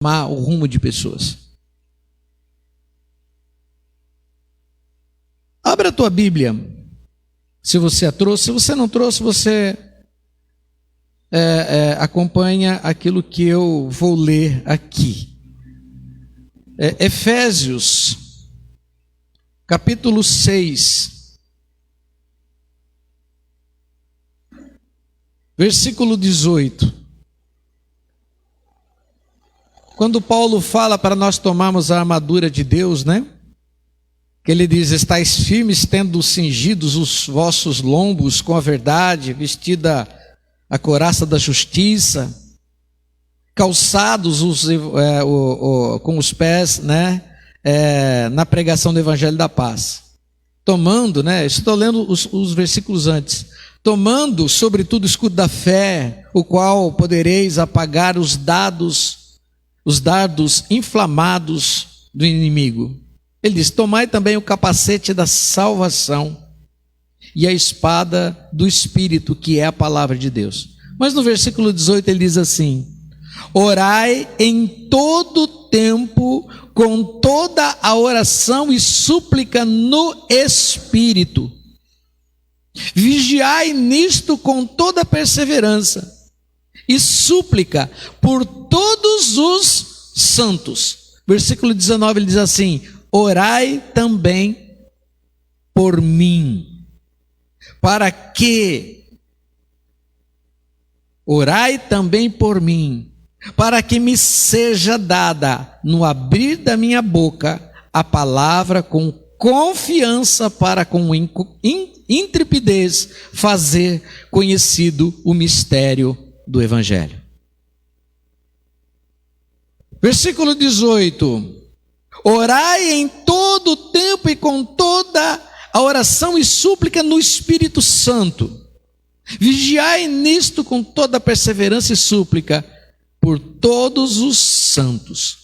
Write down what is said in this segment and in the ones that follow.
o rumo de pessoas. Abra a tua Bíblia, se você a trouxe. Se você não trouxe, você acompanha aquilo que eu vou ler aqui. Efésios, capítulo 6, versículo 18. Quando Paulo fala para nós tomarmos a armadura de Deus, né? Que ele diz: estais firmes, tendo cingidos os vossos lombos com a verdade, vestida a couraça da justiça, calçados com os pés, né? Na pregação do evangelho da paz. Tomando, né? Estou lendo os versículos antes. Tomando, sobretudo, o escudo da fé, o qual podereis apagar os dardos inflamados do inimigo. Ele diz: tomai também o capacete da salvação e a espada do Espírito, que é a palavra de Deus. Mas no versículo 18 ele diz assim: orai em todo tempo, com toda a oração e súplica no Espírito. Vigiai nisto com toda perseverança e súplica por todos os santos. Versículo 19 ele diz assim: orai também por mim, para que me seja dada, no abrir da minha boca, a palavra com confiança, para com intrepidez fazer conhecido o mistério do Evangelho. Versículo 18: orai em todo o tempo e com toda a oração e súplica no Espírito Santo. Vigiai nisto com toda a perseverança e súplica por todos os santos.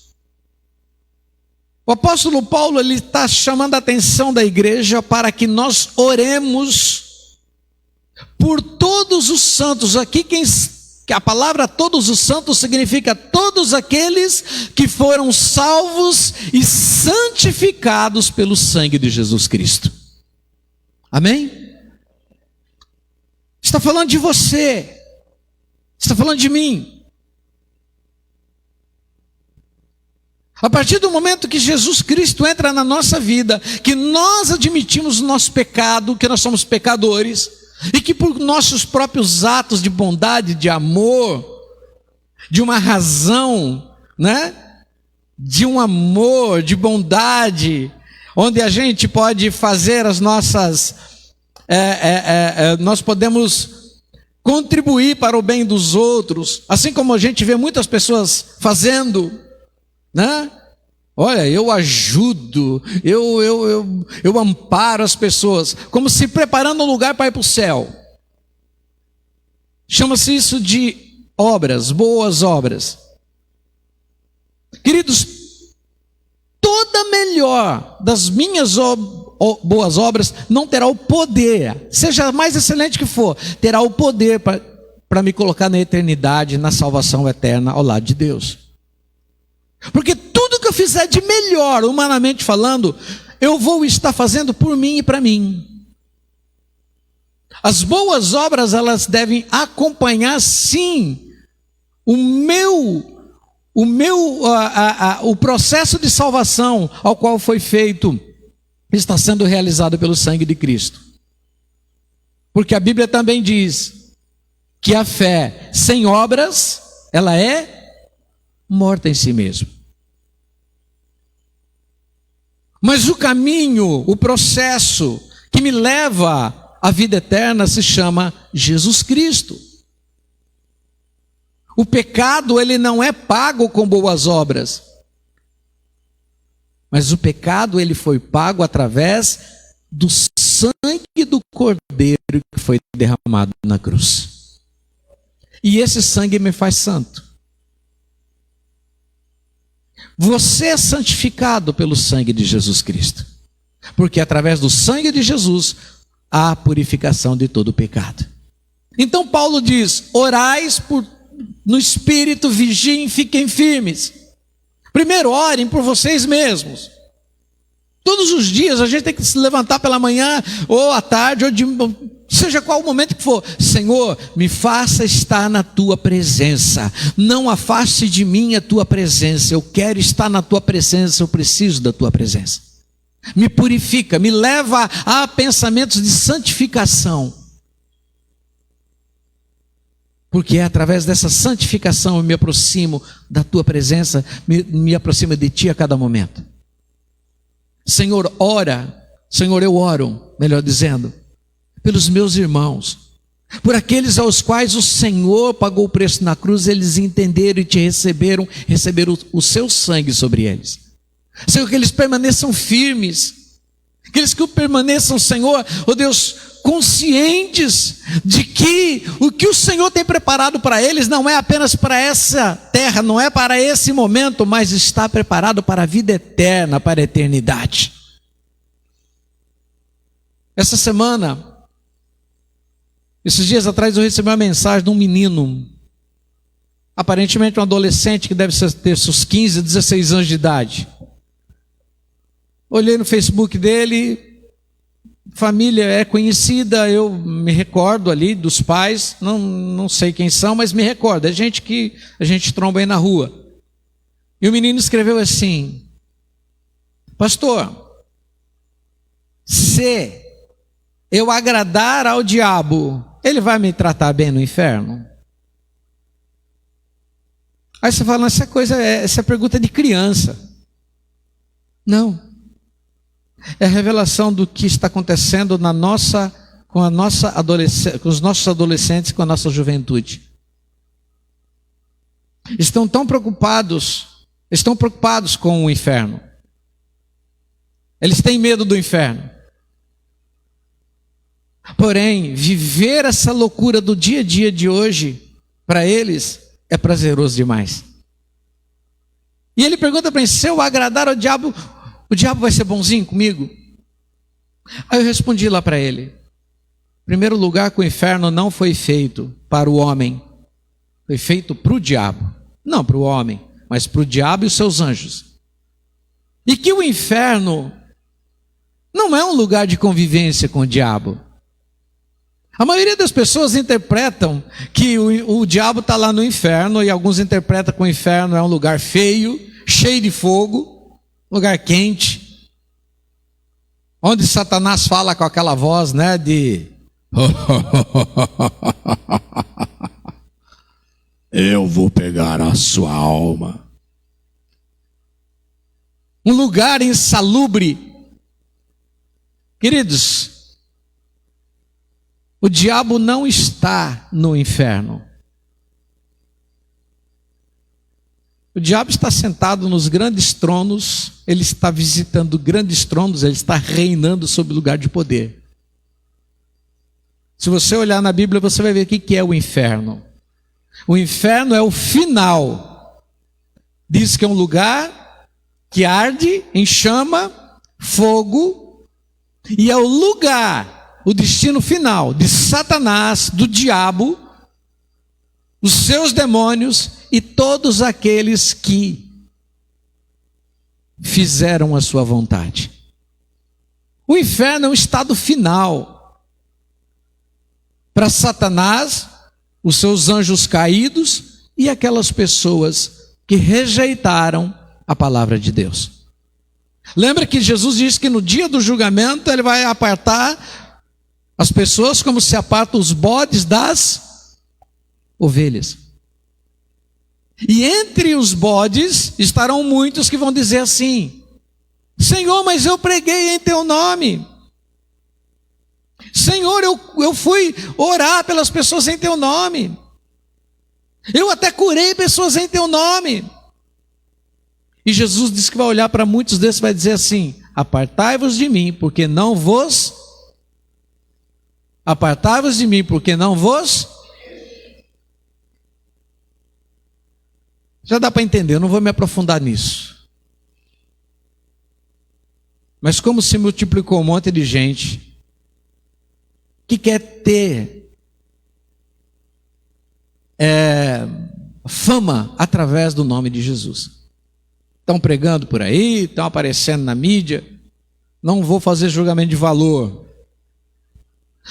O apóstolo Paulo ele está chamando a atenção da igreja para que nós oremos por todos os santos. Aqui a palavra todos os santos significa todos aqueles que foram salvos e santificados pelo sangue de Jesus Cristo. Amém? Está falando de você, está falando de mim. A partir do momento que Jesus Cristo entra na nossa vida, que nós admitimos o nosso pecado, que nós somos pecadores, e que por nossos próprios atos de bondade, de amor, de uma razão, né? De um amor, de bondade, onde a gente pode fazer as nossas, nós podemos contribuir para o bem dos outros, assim como a gente vê muitas pessoas fazendo, né? Olha, eu ajudo, eu amparo as pessoas, como se preparando um lugar para ir para o céu. Chama-se isso de obras, boas obras. Queridos, toda melhor das minhas boas obras não terá o poder, seja a mais excelente que for, terá o poder para me colocar na eternidade, na salvação eterna ao lado de Deus. Porque tudo que eu fizer de melhor, humanamente falando, eu vou estar fazendo por mim e para mim. As boas obras, elas devem acompanhar, sim, o processo de salvação ao qual foi feito, está sendo realizado pelo sangue de Cristo. Porque a Bíblia também diz que a fé sem obras, ela é morta em si mesmo. Mas o caminho, o processo que me leva à vida eterna se chama Jesus Cristo. O pecado, ele não é pago com boas obras. Mas o pecado, ele foi pago através do sangue do Cordeiro que foi derramado na cruz. E esse sangue me faz santo. Você é santificado pelo sangue de Jesus Cristo. Porque através do sangue de Jesus há purificação de todo o pecado. Então Paulo diz: orais no Espírito, vigiem, fiquem firmes. Primeiro, orem por vocês mesmos. Todos os dias a gente tem que se levantar pela manhã, ou à tarde, seja qual o momento que for. Senhor, me faça estar na tua presença. Não afaste de mim a tua presença. Eu quero estar na tua presença, eu preciso da tua presença. Me purifica, me leva a pensamentos de santificação. Porque é através dessa santificação eu me aproximo da tua presença, me aproximo de ti a cada momento. Senhor, Senhor, eu oro, melhor dizendo, pelos meus irmãos, por aqueles aos quais o Senhor pagou o preço na cruz, eles entenderam e te receberam o seu sangue sobre eles. Senhor, que eles permaneçam firmes, que eles permaneçam, Senhor, ó Deus, conscientes de que o que o Senhor tem preparado para eles não é apenas para essa terra, não é para esse momento, mas está preparado para a vida eterna, para a eternidade. Essa semana, esses dias atrás, eu recebi uma mensagem de um menino, aparentemente um adolescente que deve ter seus 15, 16 anos de idade. Olhei no Facebook dele, família é conhecida, eu me recordo ali dos pais, não sei quem são, mas me recordo, é gente que a gente tromba aí na rua. E o menino escreveu assim: pastor, se eu agradar ao diabo, ele vai me tratar bem no inferno? Aí você fala, essa pergunta é de criança. Não. É a revelação do que está acontecendo com os nossos adolescentes, com a nossa juventude. Estão preocupados com o inferno. Eles têm medo do inferno. Porém, viver essa loucura do dia a dia de hoje, para eles, é prazeroso demais. E ele pergunta para mim, se eu agradar ao diabo, o diabo vai ser bonzinho comigo? Aí eu respondi lá para ele: em primeiro lugar, que o inferno não foi feito para o homem, foi feito para o diabo. Não para o homem, mas para o diabo e os seus anjos. E que o inferno não é um lugar de convivência com o diabo. A maioria das pessoas interpretam que o diabo está lá no inferno, e alguns interpretam que o inferno é um lugar feio, cheio de fogo, lugar quente, onde Satanás fala com aquela voz, né, de eu vou pegar a sua alma. Um lugar insalubre. Queridos, o diabo não está no inferno. O diabo está sentado nos grandes tronos, ele está visitando grandes tronos, ele está reinando sobre o lugar de poder. Se você olhar na Bíblia, você vai ver o que é o inferno. O inferno é o final. Diz que é um lugar que arde em chama, fogo, e é o lugar, o destino final de Satanás, do diabo, os seus demônios e todos aqueles que fizeram a sua vontade. O inferno é um estado final para Satanás, os seus anjos caídos e aquelas pessoas que rejeitaram a palavra de Deus. Lembra que Jesus disse que no dia do julgamento ele vai apartar as pessoas como se apartam os bodes das ovelhas. E entre os bodes estarão muitos que vão dizer assim: Senhor, mas eu preguei em teu nome. Senhor, eu fui orar pelas pessoas em teu nome. Eu até curei pessoas em teu nome. E Jesus disse que vai olhar para muitos desses e vai dizer assim: apartai-vos de mim, porque não vos... Apartai-vos de mim, porque não vos... Já dá para entender, eu não vou me aprofundar nisso. Mas como se multiplicou um monte de gente que quer ter fama através do nome de Jesus. estão pregando por aí, estão aparecendo na mídia. Não vou fazer julgamento de valor.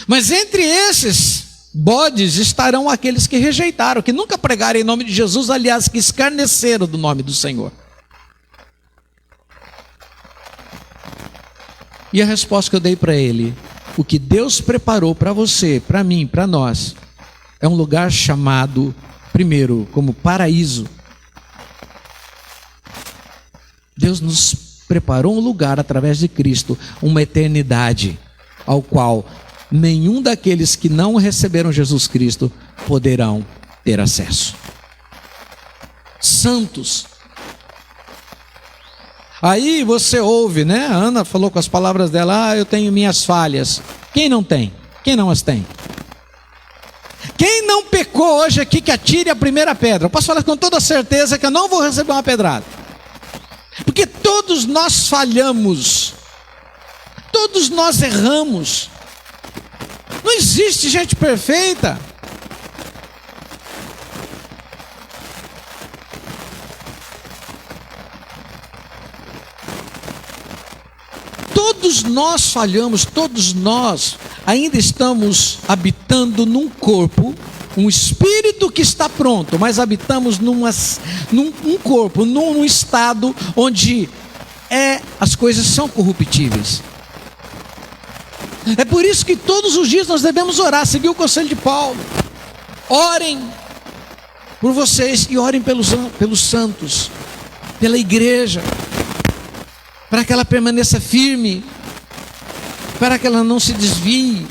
Mas entre esses bodes estarão aqueles que rejeitaram, que nunca pregaram em nome de Jesus, aliás, que escarneceram do nome do Senhor. E a resposta que eu dei para ele: o que Deus preparou para você, para mim, para nós, é um lugar chamado, primeiro, como paraíso. Deus nos preparou um lugar através de Cristo, uma eternidade, ao qual nenhum daqueles que não receberam Jesus Cristo poderão ter acesso. Santos. Aí você ouve, né? A Ana falou com as palavras dela: eu tenho minhas falhas. Quem não tem? Quem não as tem? Quem não pecou hoje aqui, que atire a primeira pedra. Eu posso falar com toda certeza que eu não vou receber uma pedrada. Porque todos nós falhamos. Todos nós erramos. Não existe gente perfeita. Todos nós falhamos, todos nós ainda estamos habitando num corpo, um espírito que está pronto, mas habitamos num corpo, num estado onde as coisas são corruptíveis. É por isso que todos os dias nós devemos orar, seguir o conselho de Paulo. Orem por vocês e orem pelos santos, pela igreja, para que ela permaneça firme, para que ela não se desvie.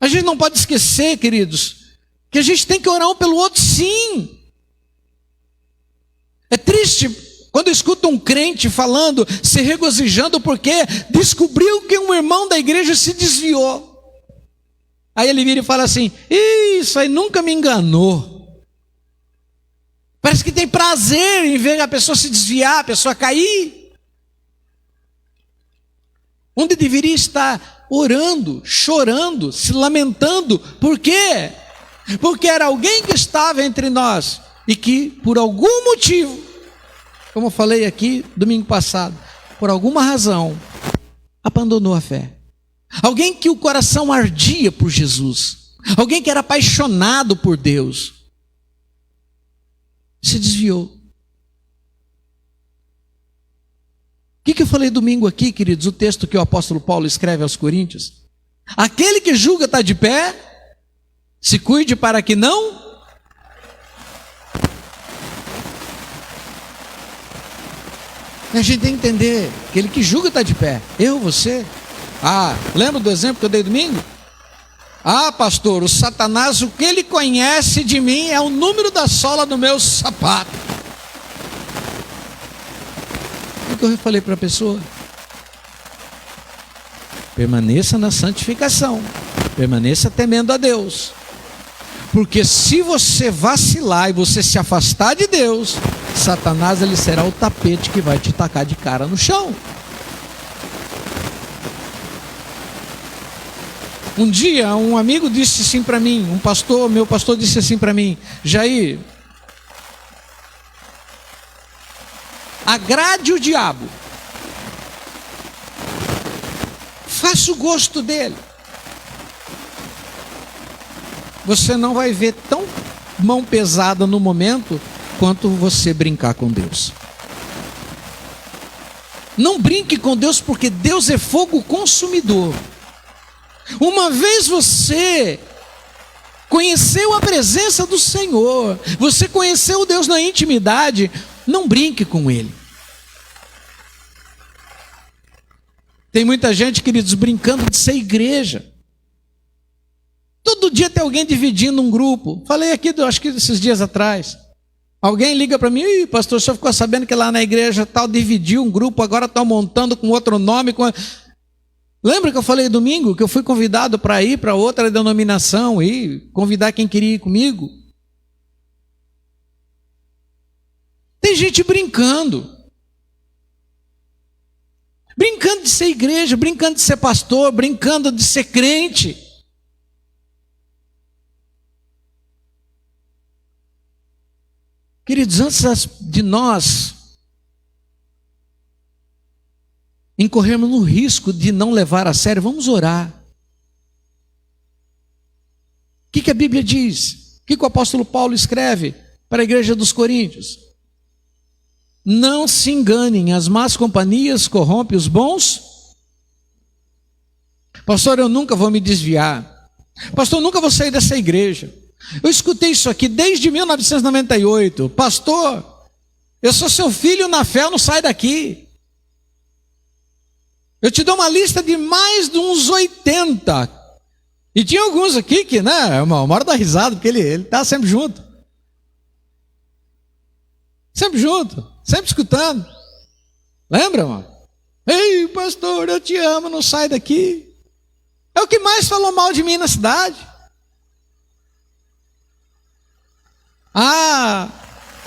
A gente não pode esquecer, queridos, que a gente tem que orar um pelo outro, sim. É triste quando eu escuto um crente falando, se regozijando porque descobriu que um irmão da igreja se desviou. Aí ele vira e fala assim: isso aí nunca me enganou. Parece que tem prazer em ver a pessoa se desviar, a pessoa cair. Onde deveria estar orando, chorando, se lamentando. Por quê? Porque era alguém que estava entre nós e que, por algum motivo, como eu falei aqui domingo passado, por alguma razão, abandonou a fé. Alguém que o coração ardia por Jesus, alguém que era apaixonado por Deus, se desviou. O que eu falei domingo aqui, queridos? O texto que o apóstolo Paulo escreve aos Coríntios: aquele que julga está de pé, se cuide para que não. A gente tem que entender, aquele que julga está de pé. Eu, você. Lembra do exemplo que eu dei domingo? Pastor, o Satanás, o que ele conhece de mim é o número da sola do meu sapato. O que eu falei para a pessoa? Permaneça na santificação, permaneça temendo a Deus, porque se você vacilar e você se afastar de Deus, Satanás, ele será o tapete que vai te tacar de cara no chão. Um dia, um amigo disse assim para mim, meu pastor disse assim para mim: Jair, agrade o diabo, faça o gosto dele, você não vai ver tão mão pesada no momento quanto você brincar com Deus. Não brinque com Deus, porque Deus é fogo consumidor. Uma vez você conheceu a presença do Senhor, você conheceu Deus na intimidade, não brinque com Ele. Tem muita gente, queridos, brincando de ser igreja. Todo dia tem alguém dividindo um grupo. Falei aqui, acho que esses dias atrás. Alguém liga para mim: pastor, o senhor ficou sabendo que lá na igreja tal dividiu um grupo, agora estão montando com outro nome. Lembra que eu falei domingo que eu fui convidado para ir para outra denominação e convidar quem queria ir comigo? Tem gente brincando de ser igreja, brincando de ser pastor, brincando de ser crente. Queridos, antes de nós incorrermos no risco de não levar a sério, vamos orar. O que a Bíblia diz? O que o apóstolo Paulo escreve para a igreja dos Coríntios? Não se enganem, as más companhias corrompem os bons. Pastor, eu nunca vou me desviar. Pastor, eu nunca vou sair dessa igreja. Eu escutei isso aqui desde 1998. Pastor, eu sou seu filho na fé, eu não saio daqui. Eu te dou uma lista de mais de uns 80. E tinha alguns aqui que, né, uma hora da risada, porque ele está sempre junto. Sempre junto, sempre escutando. Lembra, irmão? Ei, pastor, eu te amo, não sai daqui. É o que mais falou mal de mim na cidade. Ah,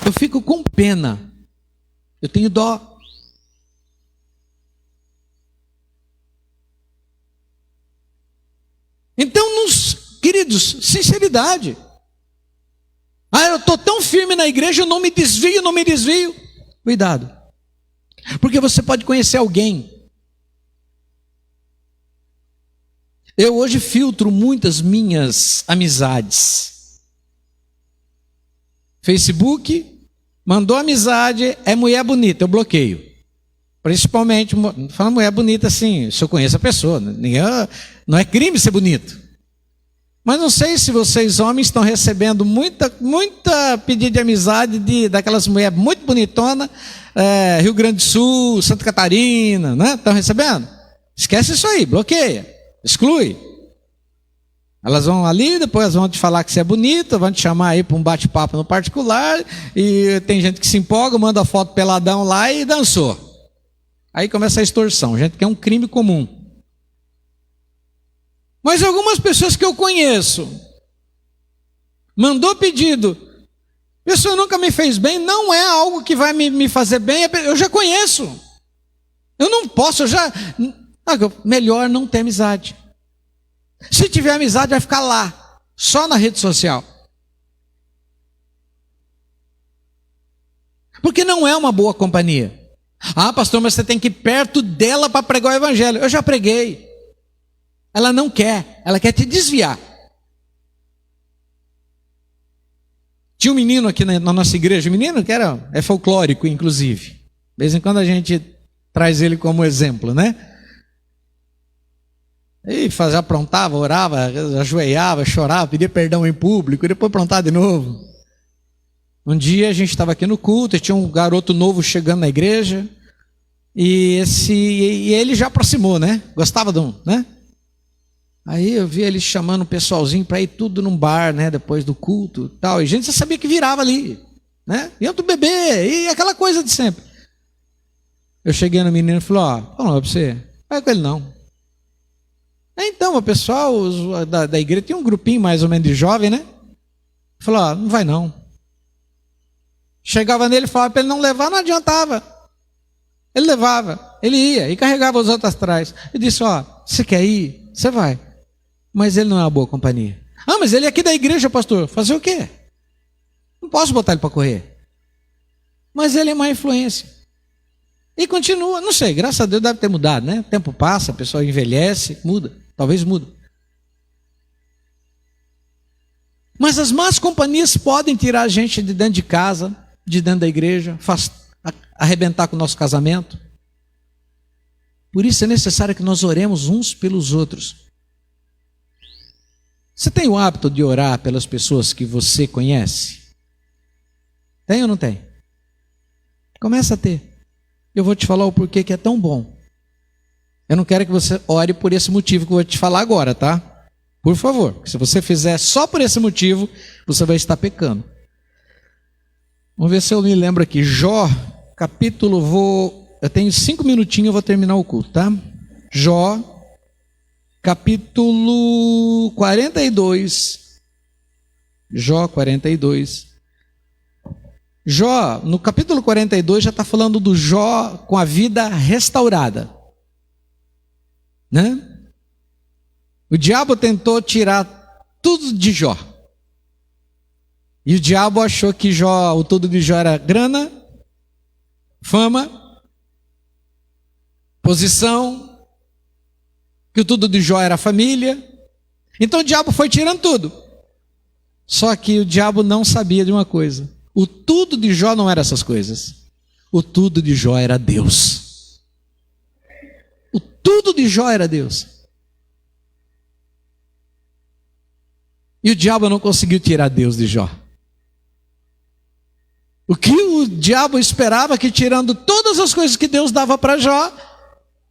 eu fico com pena. Eu tenho dó. Então, queridos, sinceridade. Ah, eu estou tão firme na igreja, eu não me desvio. Cuidado. Porque você pode conhecer alguém. Eu hoje filtro muitas minhas amizades. Facebook, mandou amizade, é mulher bonita, eu bloqueio. Principalmente, fala mulher bonita assim, se eu conheço a pessoa. Não é crime ser bonito. Mas não sei se vocês homens estão recebendo muita pedido de amizade daquelas mulheres muito bonitonas, Rio Grande do Sul, Santa Catarina, né? Estão recebendo? Esquece isso aí, bloqueia, exclui. Elas vão ali, depois vão te falar que você é bonita, vão te chamar aí para um bate-papo no particular, e tem gente que se empolga, manda foto peladão lá e dançou. Aí começa a extorsão, gente, que é um crime comum. Mas algumas pessoas que eu conheço, mandou pedido, pessoa nunca me fez bem, não é algo que vai me fazer bem, eu já conheço. Eu não posso, melhor não ter amizade. Se tiver amizade, vai ficar lá, só na rede social. Porque não é uma boa companhia. Ah, pastor, mas você tem que ir perto dela para pregar o evangelho. Eu já preguei. Ela não quer, ela quer te desviar. Tinha um menino aqui na nossa igreja, um menino que é folclórico, inclusive. De vez em quando a gente traz ele como exemplo, né? E aprontava, orava, ajoelhava, chorava, pedia perdão em público, e depois aprontava de novo. Um dia a gente estava aqui no culto, e tinha um garoto novo chegando na igreja, e ele já aproximou, né? Gostava né? Aí eu vi ele chamando o pessoalzinho para ir tudo num bar, né? Depois do culto e tal. E a gente já sabia que virava ali, né? Iam do bebê, e aquela coisa de sempre. Eu cheguei no menino e falei, ó, fala pra você, vai com ele não. Então, o pessoal da igreja, tinha um grupinho mais ou menos de jovem, né? Falou, ó, não vai não. Chegava nele e falava para ele não levar, não adiantava. Ele levava, ele ia e carregava os outros atrás. E disse, ó, você quer ir? Você vai. Mas ele não é uma boa companhia. Ah, mas ele é aqui da igreja, pastor. Fazer o quê? Não posso botar ele para correr. Mas ele é má influência. E continua, não sei, graças a Deus deve ter mudado, né? O tempo passa, a pessoa envelhece, muda. Talvez muda. Mas as más companhias podem tirar a gente de dentro de casa, de dentro da igreja, arrebentar com o nosso casamento. Por isso é necessário que nós oremos uns pelos outros. Você tem o hábito de orar pelas pessoas que você conhece? Tem ou não tem? Começa a ter. Eu vou te falar o porquê que é tão bom. Eu não quero que você ore por esse motivo que eu vou te falar agora, tá? Por favor, se você fizer só por esse motivo, você vai estar pecando. Vamos ver se eu me lembro aqui. Jó, capítulo, eu tenho 5 minutinhos, eu vou terminar o culto, tá? Jó, capítulo 42. Jó 42. Jó, no capítulo 42, já está falando do Jó com a vida restaurada. Né? O diabo tentou tirar tudo de Jó. E o diabo achou que o tudo de Jó era grana, fama, posição, que o tudo de Jó era família. Então o diabo foi tirando tudo. Só que o diabo não sabia de uma coisa. O tudo de Jó não era essas coisas. O tudo de Jó era Deus. O tudo de Jó era Deus. E o diabo não conseguiu tirar Deus de Jó. O que o diabo esperava que, tirando todas as coisas que Deus dava para Jó,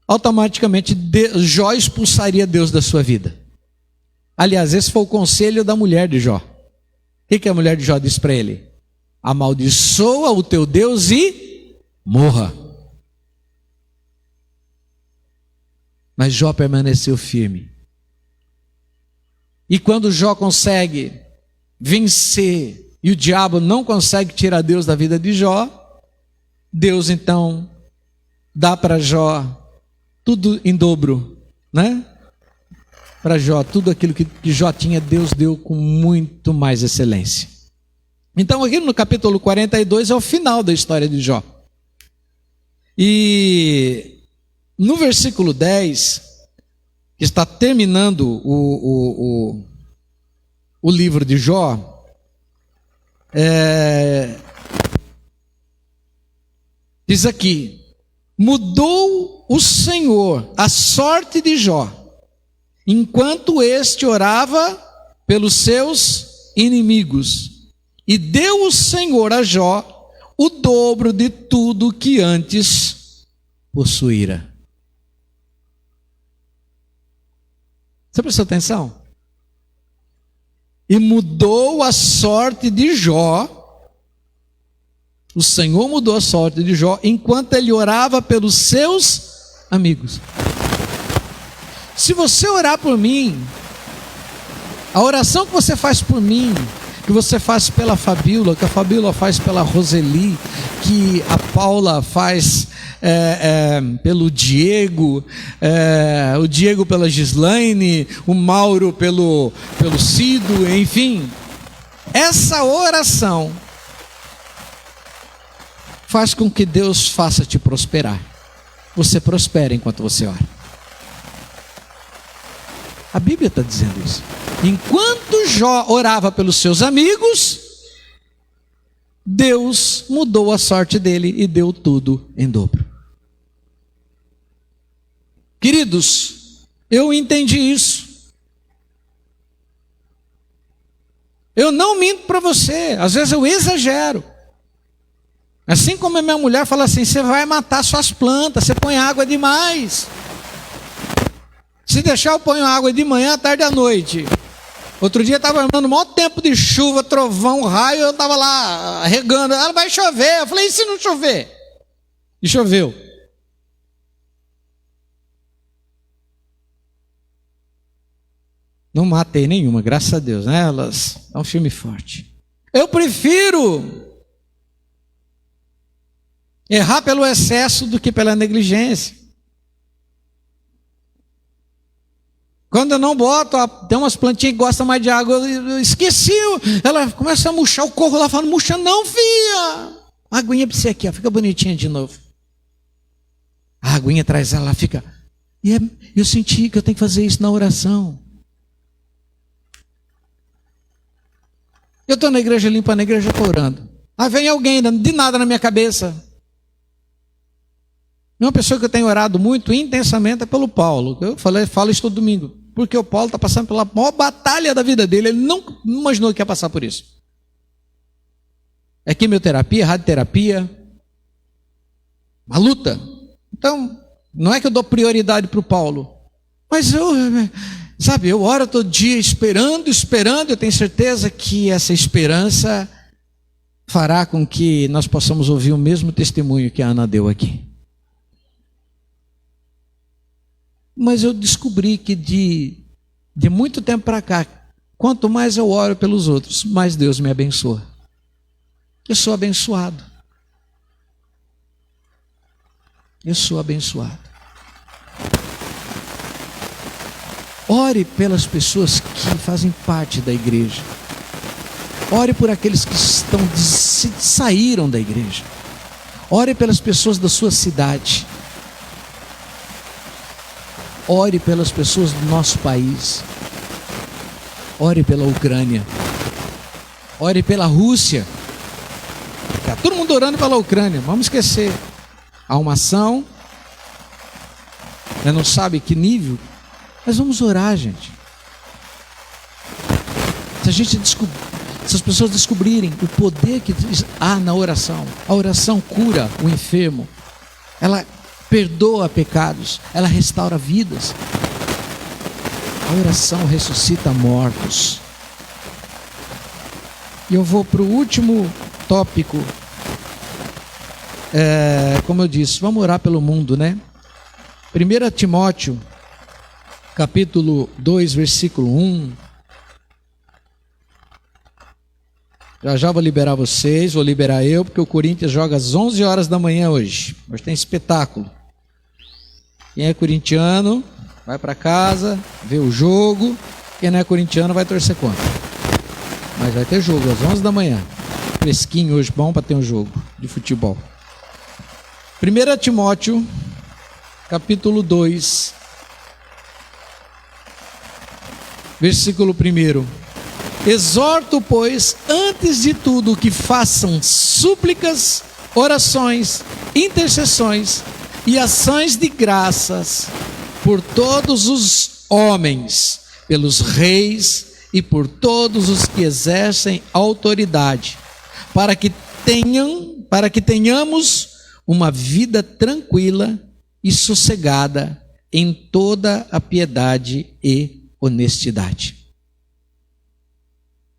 automaticamente Jó expulsaria Deus da sua vida. Aliás, esse foi o conselho da mulher de Jó. O que a mulher de Jó disse para ele? Amaldiçoa o teu Deus e morra. Mas Jó permaneceu firme. E quando Jó consegue vencer e o diabo não consegue tirar Deus da vida de Jó, Deus então dá para Jó tudo em dobro, né? Para Jó, tudo aquilo que Jó tinha, Deus deu com muito mais excelência. Então aqui no capítulo 42 é o final da história de Jó. E no versículo 10, que está terminando o livro de Jó, diz aqui: mudou o Senhor a sorte de Jó, enquanto este orava pelos seus inimigos, e deu o Senhor a Jó o dobro de tudo que antes possuíra. Você prestou atenção? E mudou a sorte de Jó. O Senhor mudou a sorte de Jó enquanto ele orava pelos seus amigos. Se você orar por mim, a oração que você faz por mim, que você faz pela Fabíola, que a Fabíola faz pela Roseli, que a Paula faz pelo Diego, o Diego pela Gislaine, o Mauro pelo Cido, enfim. Essa oração faz com que Deus faça te prosperar. Você prospera enquanto você ora. A Bíblia está dizendo isso. Enquanto Jó orava pelos seus amigos, Deus mudou a sorte dele e deu tudo em dobro. Queridos, eu entendi isso. Eu não minto para você, às vezes eu exagero. Assim como a minha mulher fala assim: você vai matar suas plantas, você põe água demais. Se deixar, eu ponho água de manhã, à tarde e à noite. Outro dia estava armando um maior tempo de chuva, trovão, raio, eu estava lá regando. Ela: vai chover. Eu falei: e se não chover? E choveu. Não matei nenhuma, graças a Deus, né? Elas é um filme forte. Eu prefiro errar pelo excesso do que pela negligência. Quando eu não boto, tem umas plantinhas que gostam mais de água, eu esqueci, ela começa a murchar o corro lá, falando: murcha não, filha. A aguinha para você aqui, ó, fica bonitinha de novo. A aguinha traz ela, fica. E eu senti que eu tenho que fazer isso na oração. Eu estou na igreja limpando a igreja, estou orando. Aí vem alguém, de nada na minha cabeça. Uma pessoa que eu tenho orado muito intensamente é pelo Paulo. Eu falo isso todo domingo. Porque o Paulo está passando pela maior batalha da vida dele. Ele não imaginou que ia passar por isso. É quimioterapia, radioterapia. Uma luta. Então, não é que eu dou prioridade para o Paulo. Mas eu oro todo dia esperando. Eu tenho certeza que essa esperança fará com que nós possamos ouvir o mesmo testemunho que a Ana deu aqui. Mas eu descobri que de muito tempo para cá, quanto mais eu oro pelos outros, mais Deus me abençoa. Eu sou abençoado. Eu sou abençoado. Ore pelas pessoas que fazem parte da igreja. Ore por aqueles que saíram da igreja. Ore pelas pessoas da sua cidade. Ore pelas pessoas do nosso país. Ore pela Ucrânia. Ore pela Rússia. Está todo mundo orando pela Ucrânia. Vamos esquecer. Há uma ação. Não sabe que nível. Mas vamos orar, gente. Se as pessoas descobrirem o poder que há na oração. A oração cura o enfermo. Ela perdoa pecados. Ela restaura vidas. A oração ressuscita mortos. E eu vou para o último tópico. Como eu disse, vamos orar pelo mundo, né? 1 Timóteo, capítulo 2, versículo 1. Já vou liberar vocês, vou liberar eu, porque o Corinthians joga às 11 horas da manhã hoje. Hoje tem espetáculo. Quem é corintiano, vai para casa, vê o jogo. Quem não é corintiano, vai torcer contra. Mas vai ter jogo às 11 da manhã. Fresquinho hoje, bom para ter um jogo de futebol. 1 Timóteo, capítulo 2, versículo 1. Exorto, pois, antes de tudo que façam súplicas, orações, intercessões e ações de graças por todos os homens, pelos reis e por todos os que exercem autoridade, para que tenhamos uma vida tranquila e sossegada em toda a piedade e honestidade.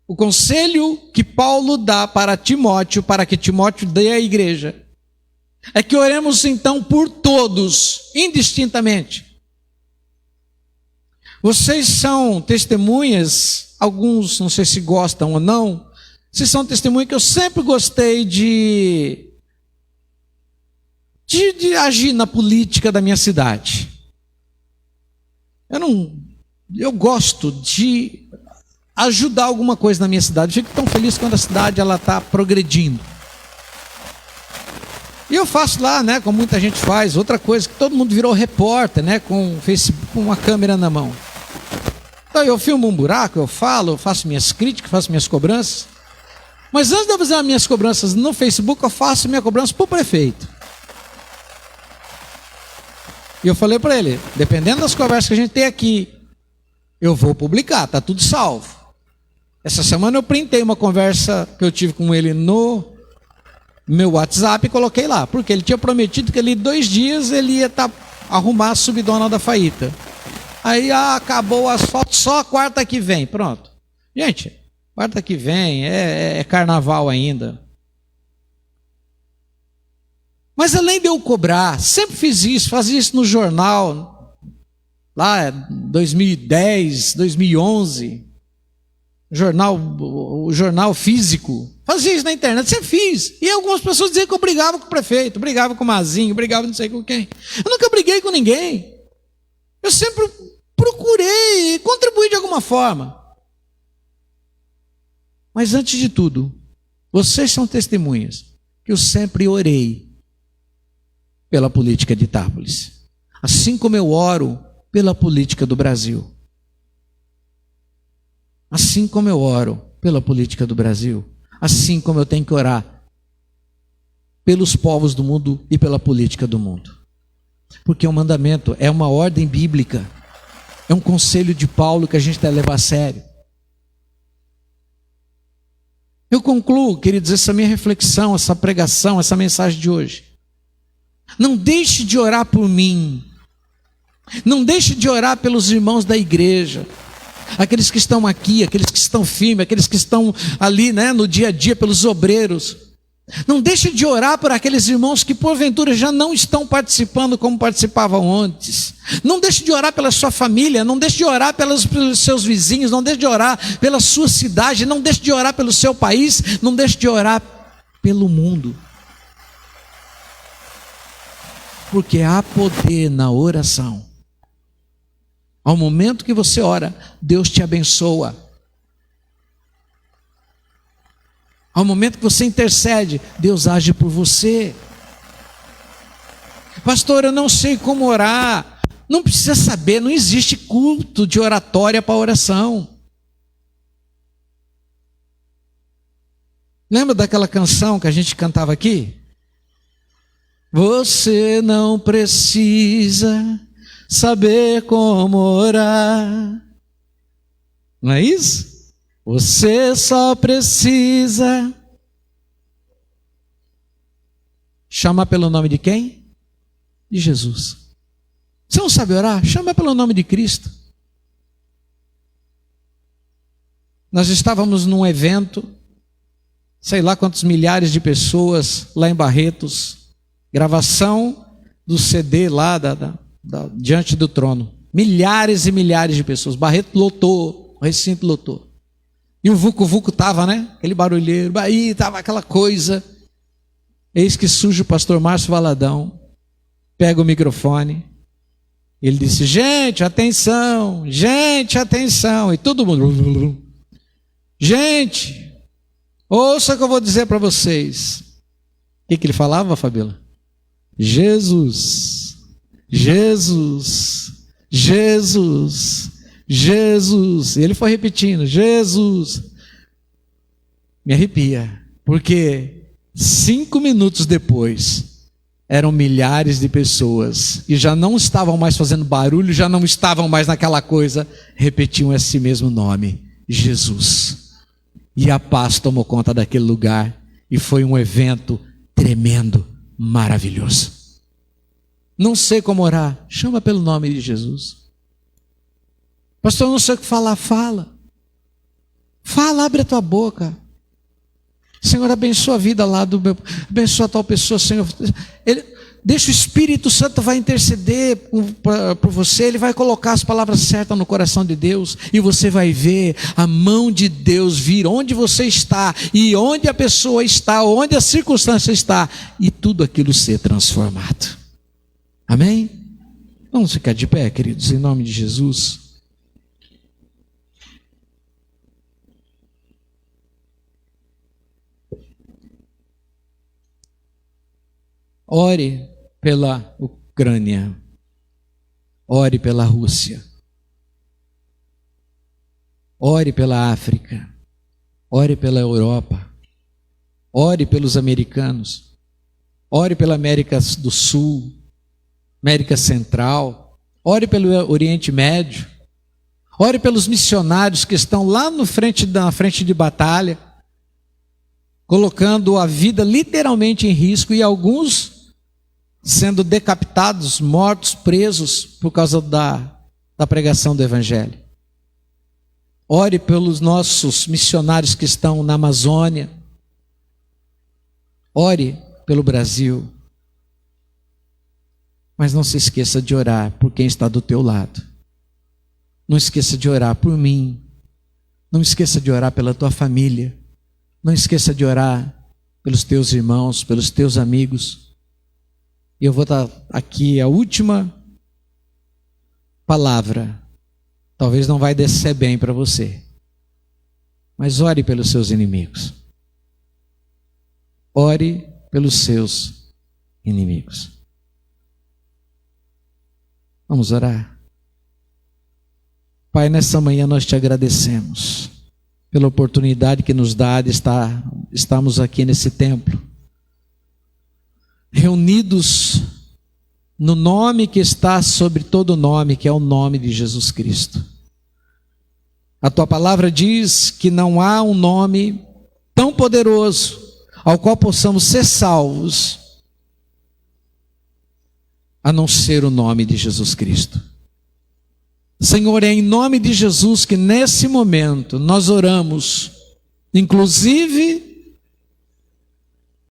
O conselho que Paulo dá para Timóteo, para que Timóteo dê à igreja, é que oremos então por todos, indistintamente. Vocês são testemunhas, alguns não sei se gostam ou não, vocês são testemunhas que eu sempre gostei de agir na política da minha cidade. Eu gosto de ajudar alguma coisa na minha cidade. Eu fico tão feliz quando a cidade está progredindo. E eu faço lá, né, como muita gente faz, outra coisa, que todo mundo virou repórter, né, com uma câmera na mão. Então eu filmo um buraco, eu faço minhas críticas, faço minhas cobranças. Mas antes de eu fazer as minhas cobranças no Facebook, eu faço minha cobrança para o prefeito. E eu falei para ele, dependendo das conversas que a gente tem aqui, eu vou publicar, está tudo salvo. Essa semana eu printei uma conversa que eu tive com ele no meu WhatsApp e coloquei lá, porque ele tinha prometido que ali 2 dias ele ia arrumar a subidona da Faíta. Aí acabou o asfalto só quarta que vem, pronto. Gente, quarta que vem é carnaval ainda. Mas além de eu cobrar, sempre fiz isso, fazia isso no jornal, lá 2010, 2011, o jornal físico, fazia isso na internet, sempre fiz. E algumas pessoas diziam que eu brigava com o prefeito, brigava com o Mazinho, brigava não sei com quem. Eu nunca briguei com ninguém. Eu sempre procurei contribuir de alguma forma. Mas antes de tudo, vocês são testemunhas que eu sempre orei pela política de Itápolis, assim como eu oro pela política do Brasil. Assim como eu oro pela política do Brasil, assim como eu tenho que orar pelos povos do mundo e pela política do mundo. Porque o mandamento é uma ordem bíblica, é um conselho de Paulo que a gente deve levar a sério. Eu concluo, queridos, essa minha reflexão, essa pregação, essa mensagem de hoje. Não deixe de orar por mim. Não deixe de orar pelos irmãos da igreja. Aqueles que estão aqui, aqueles que estão firmes, aqueles que estão ali, né, no dia a dia, pelos obreiros. Não deixe de orar por aqueles irmãos que porventura já não estão participando como participavam antes. Não deixe de orar pela sua família, não deixe de orar pelos seus vizinhos, não deixe de orar pela sua cidade, não deixe de orar pelo seu país, não deixe de orar pelo mundo. Porque há poder na oração. Ao momento que você ora, Deus te abençoa. Ao momento que você intercede, Deus age por você. Pastor, eu não sei como orar. Não precisa saber, não existe culto de oratória para oração. Lembra daquela canção que a gente cantava aqui? Você não precisa saber como orar. Não é isso? Você só precisa chamar pelo nome de quem? De Jesus. Você não sabe orar? Chama pelo nome de Cristo. Nós estávamos num evento, sei lá quantos milhares de pessoas lá em Barretos, gravação do CD lá diante do trono. Milhares e milhares de pessoas. Barreto lotou, o recinto lotou. E o vucu-vucu estava, né? Aquele barulheiro, aí estava aquela coisa. Eis que surge o pastor Márcio Valadão, pega o microfone, ele disse, gente, atenção, e todo mundo, gente, ouça o que eu vou dizer para vocês. O que ele falava, Fabíola? Jesus, Jesus, Jesus, Jesus. E ele foi repetindo, Jesus. Me arrepia, porque 5 minutos depois, eram milhares de pessoas, e já não estavam mais fazendo barulho, já não estavam mais naquela coisa, repetiam esse mesmo nome, Jesus. E a paz tomou conta daquele lugar, e foi um evento tremendo, maravilhoso. Não sei como orar, chama pelo nome de Jesus. Pastor, eu não sei o que falar, fala. Fala, abre a tua boca. Senhor, abençoa a vida lá abençoa a tal pessoa, Senhor. Deixa o Espírito Santo vai interceder por você, ele vai colocar as palavras certas no coração de Deus, e você vai ver a mão de Deus vir onde você está, e onde a pessoa está, onde a circunstância está, e tudo aquilo ser transformado. Amém? Vamos ficar de pé, queridos, em nome de Jesus. Ore pela Ucrânia, ore pela Rússia, ore pela África, ore pela Europa, ore pelos americanos, ore pela América do Sul, América Central, ore pelo Oriente Médio, ore pelos missionários que estão lá na frente de batalha, colocando a vida literalmente em risco, e alguns sendo decapitados, mortos, presos por causa da pregação do Evangelho. Ore pelos nossos missionários que estão na Amazônia. Ore pelo Brasil. Mas não se esqueça de orar por quem está do teu lado. Não esqueça de orar por mim. Não esqueça de orar pela tua família. Não esqueça de orar pelos teus irmãos, pelos teus amigos. E eu vou dar aqui a última palavra. Talvez não vai descer bem para você. Mas ore pelos seus inimigos. Ore pelos seus inimigos. Vamos orar. Pai, nessa manhã nós te agradecemos pela oportunidade que nos dá de estarmos aqui nesse templo, reunidos no nome que está sobre todo nome, que é o nome de Jesus Cristo. A tua palavra diz que não há um nome tão poderoso ao qual possamos ser salvos, a não ser o nome de Jesus Cristo. Senhor, é em nome de Jesus que nesse momento nós oramos, inclusive